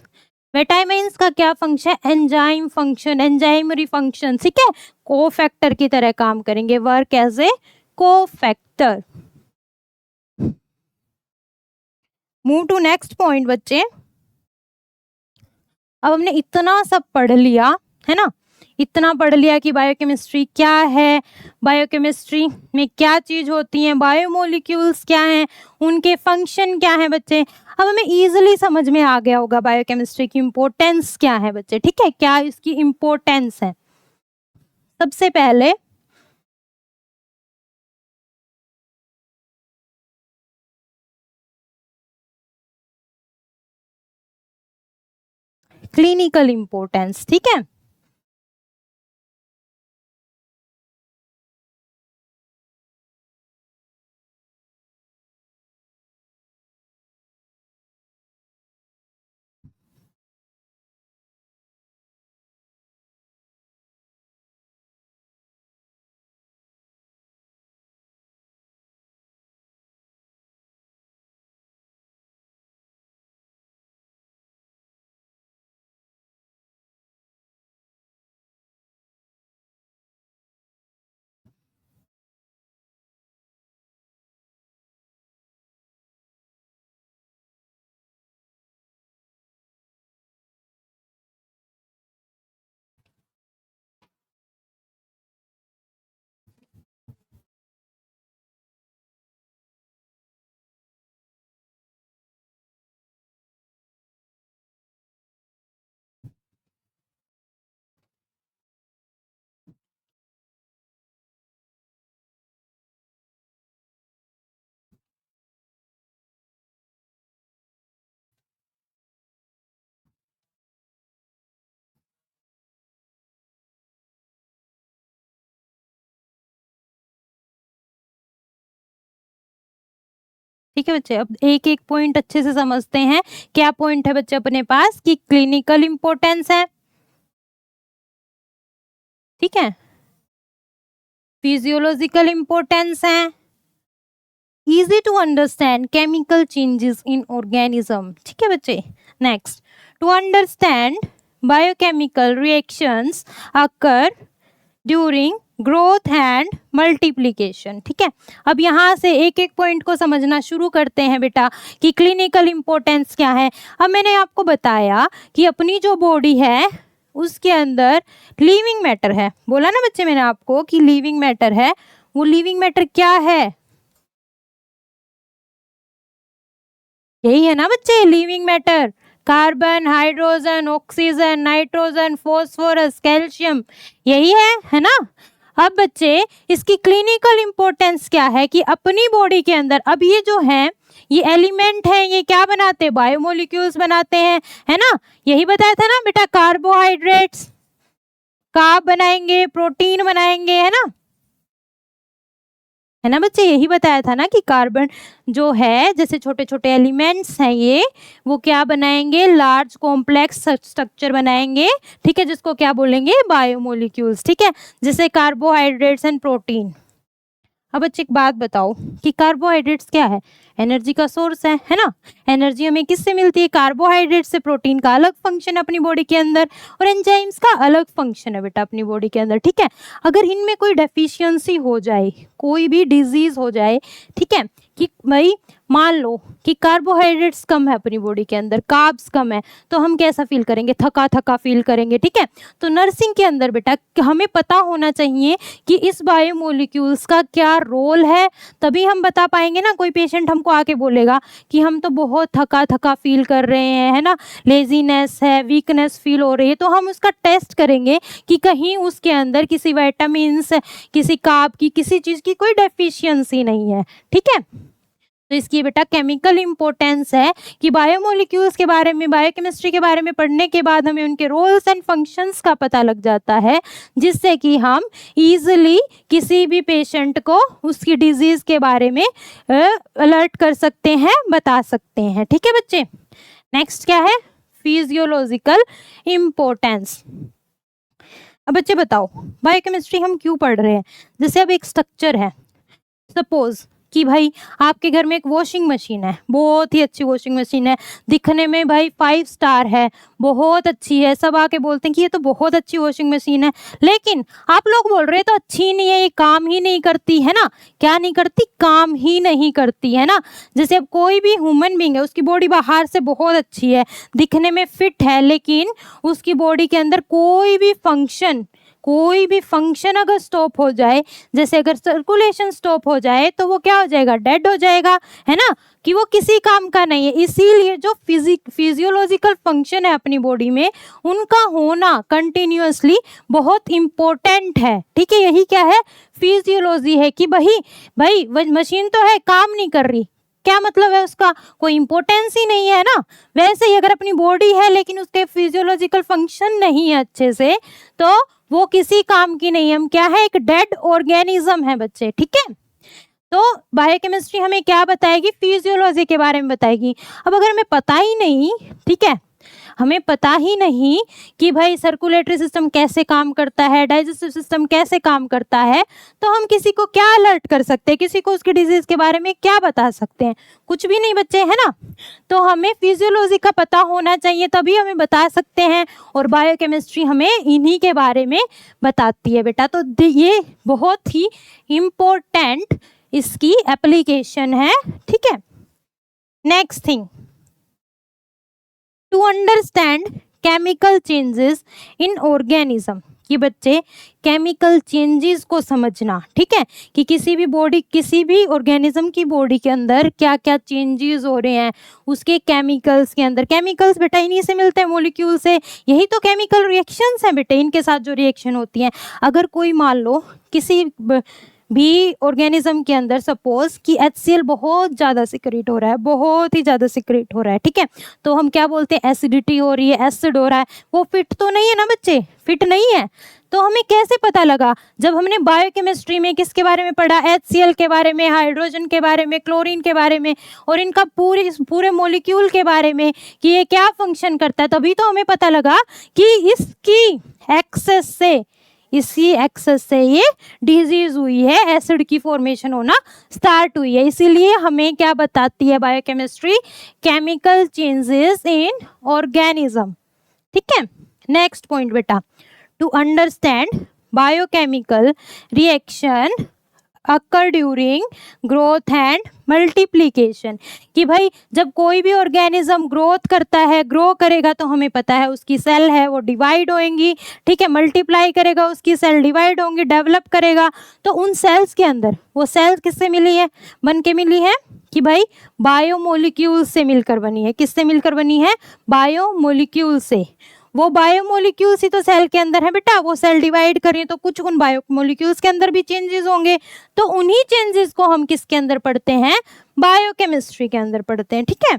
विटामिन्स का क्या फंक्शन, एंजाइम फंक्शन, एंजाइमरी फंक्शन। ठीक है, कोफैक्टर की तरह काम करेंगे, work as a cofactor. Move to next point बच्चे। अब हमने इतना सब पढ़ लिया है ना, इतना पढ़ लिया कि बायोकेमिस्ट्री क्या है, बायोकेमिस्ट्री में क्या चीज होती है, बायोमोलिक्यूल्स क्या हैं, उनके फंक्शन क्या है बच्चे। अब हमें इजीली समझ में आ गया होगा बायोकेमिस्ट्री की इम्पोर्टेंस क्या है बच्चे। ठीक है, क्या इसकी इम्पोर्टेंस है, सबसे पहले क्लिनिकल इंपॉर्टेंस, ठीक है। ठीक है बच्चे, अब एक एक पॉइंट अच्छे से समझते हैं। क्या पॉइंट है बच्चे अपने पास कि क्लिनिकल इंपॉर्टेंस है, ठीक है, फिजियोलॉजिकल इंपॉर्टेंस है, easy to understand chemical changes in organism, ठीक है बच्चे। Next, to understand biochemical reactions occur during growth and multiplication, ठीक है। अब यहाँ से एक एक पॉइंट को समझना शुरू करते हैं बेटा कि क्लिनिकल इंपॉर्टेंस क्या है। अब मैंने आपको बताया कि अपनी जो बॉडी है उसके अंदर लिविंग मैटर है, बोला ना बच्चे मैंने आपको कि लिविंग मैटर है। वो लिविंग मैटर क्या है, यही है ना बच्चे living matter, carbon, hydrogen, oxygen, nitrogen, phosphorus, calcium, यही है ना। अब बच्चे इसकी क्लिनिकल इंपॉर्टेंस क्या है कि अपनी बॉडी के अंदर अब ये जो है ये एलिमेंट है, ये क्या बनाते हैं, बायोमोलिक्यूल्स बनाते हैं, है ना। यही बताया था ना बेटा, कार्बोहाइड्रेट्स कार्ब बनाएंगे, प्रोटीन बनाएंगे, है ना बच्चे। यही बताया था ना कि कार्बन जो है जैसे छोटे छोटे एलिमेंट्स हैं ये, वो क्या बनाएंगे, लार्ज कॉम्प्लेक्स स्ट्रक्चर बनाएंगे, ठीक है, जिसको क्या बोलेंगे, बायोमोलिक्यूल्स, ठीक है, जैसे कार्बोहाइड्रेट्स एंड प्रोटीन। अब बच्चे एक बात बताओ कि कार्बोहाइड्रेट्स क्या है, एनर्जी का सोर्स है ना। एनर्जी हमें किससे मिलती है, कार्बोहाइड्रेट से। प्रोटीन का अलग फंक्शन है अपनी बॉडी के अंदर और एंजाइम्स का अलग फंक्शन है बेटा अपनी बॉडी के अंदर, ठीक है। अगर इनमें कोई डेफिशिएंसी हो जाए, कोई भी डिजीज हो जाए, ठीक है, कि भाई मान लो कि कार्बोहाइड्रेट्स कम है अपनी बॉडी के अंदर, कार्ब्स कम है, तो हम कैसा फील करेंगे, थका थका फील करेंगे, ठीक है। तो नर्सिंग के अंदर बेटा हमें पता होना चाहिए कि इस बायोमोलिक्यूल्स का क्या रोल है, तभी हम बता पाएंगे ना। कोई पेशेंट हमको आके बोलेगा कि हम तो बहुत थका थका फील कर रहे हैं, है ना, लेजीनेस है, वीकनेस फील हो रही है, तो हम उसका टेस्ट करेंगे कि कहीं उसके अंदर किसी विटामिन्स, किसी कार्ब की, किसी चीज़ की कोई डेफिशिएंसी नहीं है, ठीक है। तो इसकी बेटा केमिकल इंपॉर्टेंस है कि बायोमोलिक्यूल्स के बारे में, बायोकेमिस्ट्री के बारे में पढ़ने के बाद हमें उनके रोल्स एंड फंक्शंस का पता लग जाता है, जिससे कि हम इजीली किसी भी पेशेंट को उसकी डिजीज के बारे में अलर्ट कर सकते हैं, बता सकते हैं, ठीक है बच्चे। नेक्स्ट क्या है, फिजियोलॉजिकल इंपॉर्टेंस। अब बच्चे बताओ बायोकेमिस्ट्री हम क्यों पढ़ रहे हैं। जैसे अब एक स्ट्रक्चर है, सपोज कि भाई आपके घर में एक वॉशिंग मशीन है, बहुत ही अच्छी वॉशिंग मशीन है, दिखने में भाई 5 स्टार है, बहुत अच्छी है, सब आके बोलते हैं कि ये तो बहुत अच्छी वॉशिंग मशीन है, लेकिन आप लोग बोल रहे हैं तो अच्छी नहीं है, ये काम ही नहीं करती, है ना। क्या नहीं करती, काम ही नहीं करती, है ना। जैसे अब कोई भी ह्यूमन बीइंग है, उसकी बॉडी बाहर से बहुत अच्छी है, दिखने में फिट है, लेकिन उसकी बॉडी के अंदर कोई भी फंक्शन अगर स्टॉप हो जाए, जैसे अगर सर्कुलेशन स्टॉप हो जाए, तो वो क्या हो जाएगा, डेड हो जाएगा, है ना, कि वो किसी काम का नहीं है। इसीलिए जो फिजियोलॉजिकल फंक्शन है अपनी बॉडी में, उनका होना कंटिन्यूअसली बहुत इम्पोर्टेंट है, ठीक है। यही क्या है, फिजियोलॉजी है कि भाई मशीन तो है, काम नहीं कर रही, क्या मतलब है उसका, कोई इंपॉर्टेंस ही नहीं है ना। वैसे ही अगर अपनी बॉडी है लेकिन उसके फिजियोलॉजिकल फंक्शन नहीं है अच्छे से, तो वो किसी काम की नहीं है, हम क्या है, एक डेड ऑर्गेनिज्म है बच्चे, ठीक है। तो बायोकेमिस्ट्री हमें क्या बताएगी, फिजियोलॉजी के बारे में बताएगी। अब अगर हमें पता ही नहीं, ठीक है, हमें पता ही नहीं कि भाई सर्कुलेटरी सिस्टम कैसे काम करता है, डाइजेस्टिव सिस्टम कैसे काम करता है, तो हम किसी को क्या अलर्ट कर सकते हैं, किसी को उसकी डिजीज के बारे में क्या बता सकते हैं, कुछ भी नहीं बच्चे, है ना। तो हमें फिजियोलॉजी का पता होना चाहिए, तभी हमें बता सकते हैं, और बायोकेमिस्ट्री हमें इन्हीं के बारे में बताती है बेटा। तो ये बहुत ही इम्पोर्टेंट इसकी एप्लीकेशन है, ठीक है। Next thing, to understand chemical changes in organism, कि बच्चे केमिकल चेंजेस को समझना, ठीक है, कि किसी भी ऑर्गेनिज्म की बॉडी के अंदर क्या क्या चेंजेस हो रहे हैं उसके केमिकल्स के अंदर। केमिकल्स बेटा इन्हीं से मिलते हैं, मॉलिक्यूल से, यही तो केमिकल रिएक्शंस हैं बेटे, इनके साथ जो रिएक्शन होती हैं। अगर कोई मान लो किसी भी ऑर्गेनिज्म के अंदर सपोज कि HCl बहुत ज़्यादा सिक्रेट हो रहा है, बहुत ही ज़्यादा सिक्रेट हो रहा है, ठीक है, तो हम क्या बोलते हैं, एसिडिटी हो रही है, एसिड हो रहा है, वो फिट तो नहीं है ना बच्चे, फिट नहीं है। तो हमें कैसे पता लगा, जब हमने बायोकेमिस्ट्री में किसके बारे में पढ़ा, HCl के बारे में, हाइड्रोजन के बारे में, क्लोरीन के बारे में, और इनका पूरे मॉलिक्यूल के बारे में कि ये क्या फंक्शन करता है, तभी तो हमें पता लगा कि इसी एक्सेस से ये डिजीज हुई है, एसिड की फॉर्मेशन होना स्टार्ट हुई है। इसीलिए हमें क्या बताती है biochemistry, chemical changes in organism, ठीक है। नेक्स्ट पॉइंट बेटा, to understand biochemical reaction occur during growth and multiplication, कि भाई जब कोई भी ऑर्गेनिज्म ग्रोथ करता है, ग्रो करेगा, तो हमें पता है उसकी सेल है वो डिवाइड होंगी, ठीक है, मल्टीप्लाई करेगा उसकी सेल डिवाइड होंगी, डेवलप करेगा, तो उन सेल्स के अंदर वो सेल्स किससे मिली है, बन के मिली है कि भाई बायोमोलिक्यूल से मिलकर बनी है। किससे मिलकर बनी है, बायोमोलिक्यूल से। वो बायोमोलिक्यूल्स ही तो सेल के अंदर है बेटा, वो सेल डिवाइड करें तो कुछ उन बायोमोलिक्यूल्स के अंदर भी चेंजेस होंगे, तो उन्हीं चेंजेस को हम किसके अंदर पढ़ते हैं, बायोकेमिस्ट्री के अंदर पढ़ते हैं, ठीक है।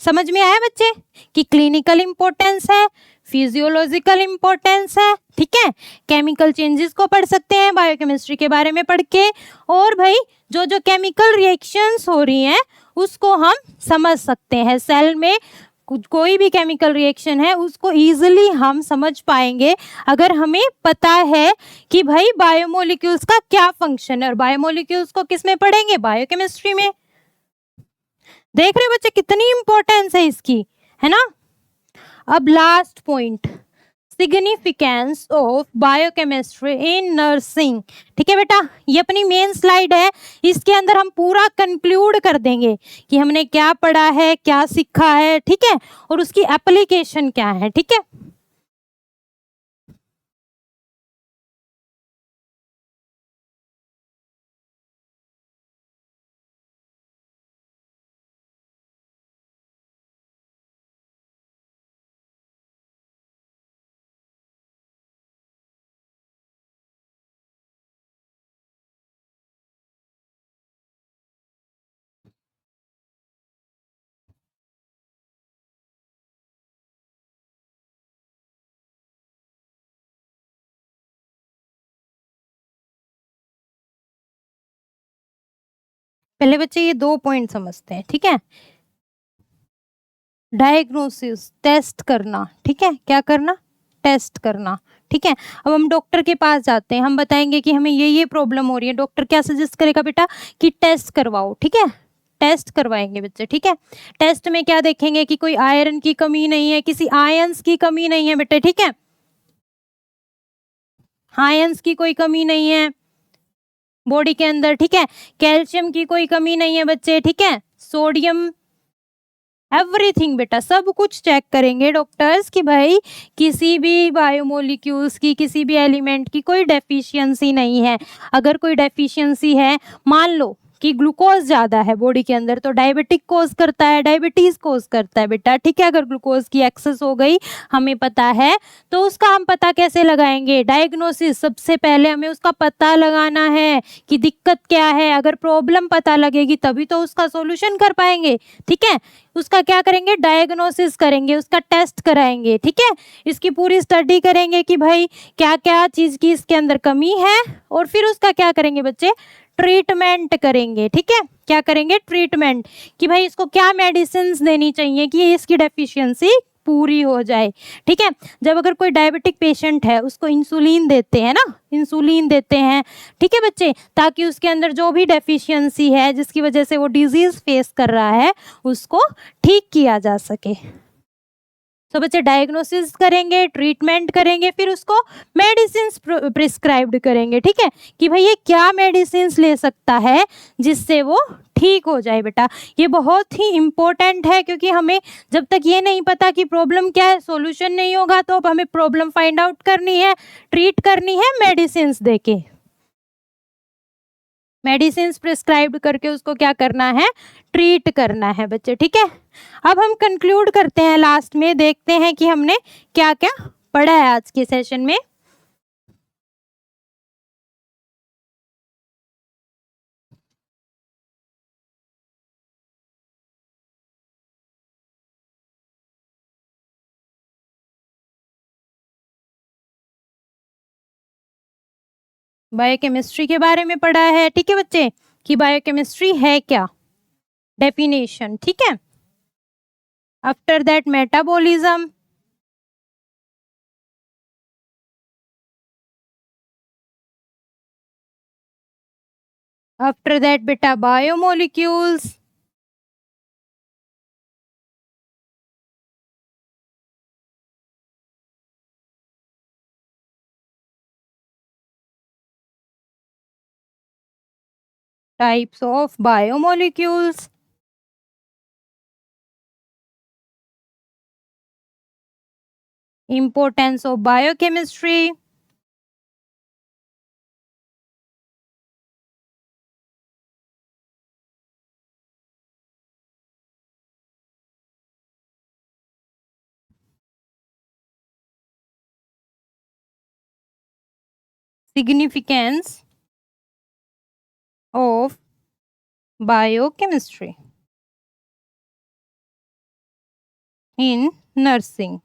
समझ में आया बच्चे कि क्लिनिकल इंपॉर्टेंस है, फिजियोलॉजिकल इंपॉर्टेंस है, ठीक है। केमिकल चेंजेस को पढ़ सकते हैं बायोकेमिस्ट्री के बारे में पढ़ के, और भाई जो जो केमिकल रिएक्शंस हो रही हैं उसको हम समझ सकते हैं। सेल में कोई भी केमिकल रिएक्शन है उसको इजीली हम समझ पाएंगे अगर हमें पता है कि भाई बायोमोलिक्यूल्स का क्या फंक्शन है, और बायोमोलिक्यूल्स को किस में पढ़ेंगे, बायोकेमिस्ट्री में। देख रहे बच्चे कितनी इंपॉर्टेंस है इसकी, है ना। अब last point, significance of biochemistry in nursing, ठीक है बेटा, ये अपनी मेन स्लाइड है, इसके अंदर हम पूरा कंक्लूड कर देंगे कि हमने क्या पढ़ा है, क्या सीखा है, ठीक है, और उसकी एप्लीकेशन क्या है, ठीक है। पहले बच्चे ये 2 पॉइंट समझते हैं, ठीक है। डायग्नोसिस, टेस्ट करना, ठीक है, क्या करना, टेस्ट करना, ठीक है। अब हम डॉक्टर के पास जाते हैं, हम बताएंगे कि हमें ये प्रॉब्लम हो रही है, डॉक्टर क्या सजेस्ट करेगा बेटा कि टेस्ट करवाओ, ठीक है, टेस्ट करवाएंगे बच्चे, ठीक है। टेस्ट में क्या देखेंगे कि कोई आयरन की कमी नहीं है, किसी आयंस की कमी नहीं है बेटे, ठीक है, आयंस की कोई कमी नहीं है बॉडी के अंदर, ठीक है, कैल्शियम की कोई कमी नहीं है बच्चे, ठीक है, सोडियम, एवरीथिंग बेटा, सब कुछ चेक करेंगे डॉक्टर्स कि भाई किसी भी बायोमोलिक्यूल्स की, किसी भी एलिमेंट की कोई डेफिशिएंसी नहीं है। अगर कोई डेफिशिएंसी है, मान लो कि ग्लूकोज ज़्यादा है बॉडी के अंदर तो डायबिटिक कोज करता है, डायबिटीज़ कोज करता है बेटा, ठीक है। अगर ग्लूकोज की एक्सेस हो गई हमें पता है, तो उसका हम पता कैसे लगाएंगे? डायग्नोसिस, सबसे पहले हमें उसका पता लगाना है कि दिक्कत क्या है। अगर प्रॉब्लम पता लगेगी तभी तो उसका सॉल्यूशन कर पाएंगे, ठीक है। उसका क्या करेंगे? डायग्नोसिस करेंगे, उसका टेस्ट कराएंगे, ठीक है। इसकी पूरी स्टडी करेंगे कि भाई क्या क्या चीज़ की इसके अंदर कमी है, और फिर उसका क्या करेंगे बच्चे? ट्रीटमेंट करेंगे, ठीक है। क्या करेंगे? ट्रीटमेंट, कि भाई इसको क्या मेडिसिन देनी चाहिए कि इसकी डेफिशिएंसी पूरी हो जाए, ठीक है। जब अगर कोई डायबिटिक पेशेंट है उसको इंसुलिन देते हैं ना, इंसुलिन देते हैं, ठीक है बच्चे, ताकि उसके अंदर जो भी डेफिशिएंसी है जिसकी वजह से वो डिजीज फेस कर रहा है उसको ठीक किया जा सके। तो बच्चे डायग्नोसिस करेंगे, ट्रीटमेंट करेंगे, फिर उसको मेडिसिन प्रिस्क्राइब्ड करेंगे, ठीक है, कि भाई ये क्या मेडिसिन ले सकता है जिससे वो ठीक हो जाए। बेटा ये बहुत ही इम्पोर्टेंट है, क्योंकि हमें जब तक ये नहीं पता कि प्रॉब्लम क्या है, सॉल्यूशन नहीं होगा, तो अब हमें प्रॉब्लम फाइंड आउट करनी है, ट्रीट करनी है मेडिसिन देके, मेडिसिन प्रिस्क्राइब करके उसको क्या करना है? ट्रीट करना है बच्चे, ठीक है। अब हम कंक्लूड करते हैं, लास्ट में देखते हैं कि हमने क्या क्या पढ़ा है आज के सेशन में। बायोकेमिस्ट्री के बारे में पढ़ा है, ठीक है बच्चे, कि बायोकेमिस्ट्री है क्या, डेफिनेशन, ठीक है। After that metabolism, after that बेटा biomolecules, types of biomolecules, importance of biochemistry, significance of biochemistry in nursing।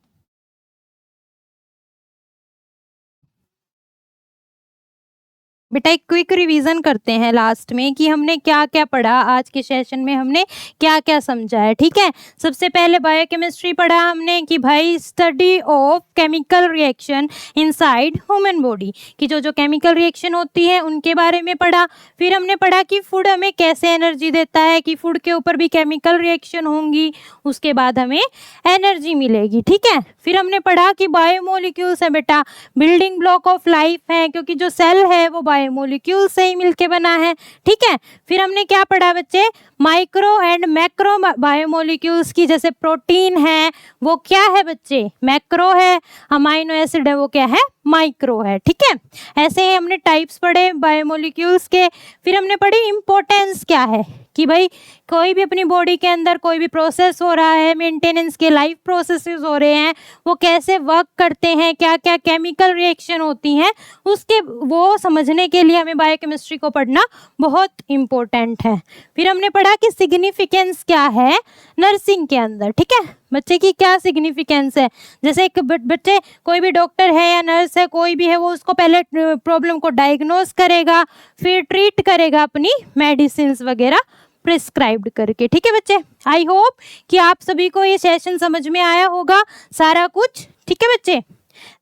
बेटा एक क्विक रिवीजन करते हैं लास्ट में कि हमने क्या क्या पढ़ा आज के सेशन में, हमने क्या क्या समझा है, ठीक है। सबसे पहले बायोकेमिस्ट्री पढ़ा हमने कि भाई study of chemical reaction inside human body, कि जो जो केमिकल रिएक्शन होती है उनके बारे में पढ़ा। फिर हमने पढ़ा कि फूड हमें कैसे एनर्जी देता है, कि फूड के ऊपर भी केमिकल रिएक्शन होंगी, उसके बाद हमें एनर्जी मिलेगी, ठीक है। फिर हमने पढ़ा कि बायोमोलिक्यूल्स है बेटा, बिल्डिंग ब्लॉक ऑफ लाइफ है, क्योंकि जो सेल है वो बायोमोलिक्यूल से ही मिलके बना है, ठीक है। फिर हमने क्या पढ़ा बच्चे? माइक्रो एंड मैक्रो बायोमोलिक्यूल्स की, जैसे प्रोटीन है वो क्या है बच्चे? मैक्रो है, अमाइनो एसिड है वो क्या है? माइक्रो है, ठीक है। ऐसे ही हमने टाइप्स पढ़े बायोमोलिक्यूल्स के। फिर हमने पढ़ी इम्पोर्टेंस क्या है, कि भाई कोई भी अपनी बॉडी के अंदर कोई भी प्रोसेस हो रहा है, मेंटेनेंस के लाइफ प्रोसेसेस हो रहे हैं, वो कैसे वर्क करते हैं, क्या क्या केमिकल रिएक्शन होती हैं, उसके वो समझने के लिए हमें बायोकेमिस्ट्री को पढ़ना बहुत इम्पोर्टेंट है। फिर हमने पढ़ा कि सिग्निफिकेंस क्या है नर्सिंग के अंदर, ठीक है। बच्चे की क्या सिग्निफिकेंस है, जैसे एक बच्चे कोई भी डॉक्टर है या नर्स है कोई भी है, वो उसको पहले प्रॉब्लम को डायग्नोस करेगा, फिर ट्रीट करेगा अपनी मेडिसिन वगैरह प्रिस्क्राइब्ड करके, ठीक है बच्चे। आई होप कि आप सभी को ये सेशन समझ में आया होगा सारा कुछ, ठीक है बच्चे।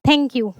Thank you.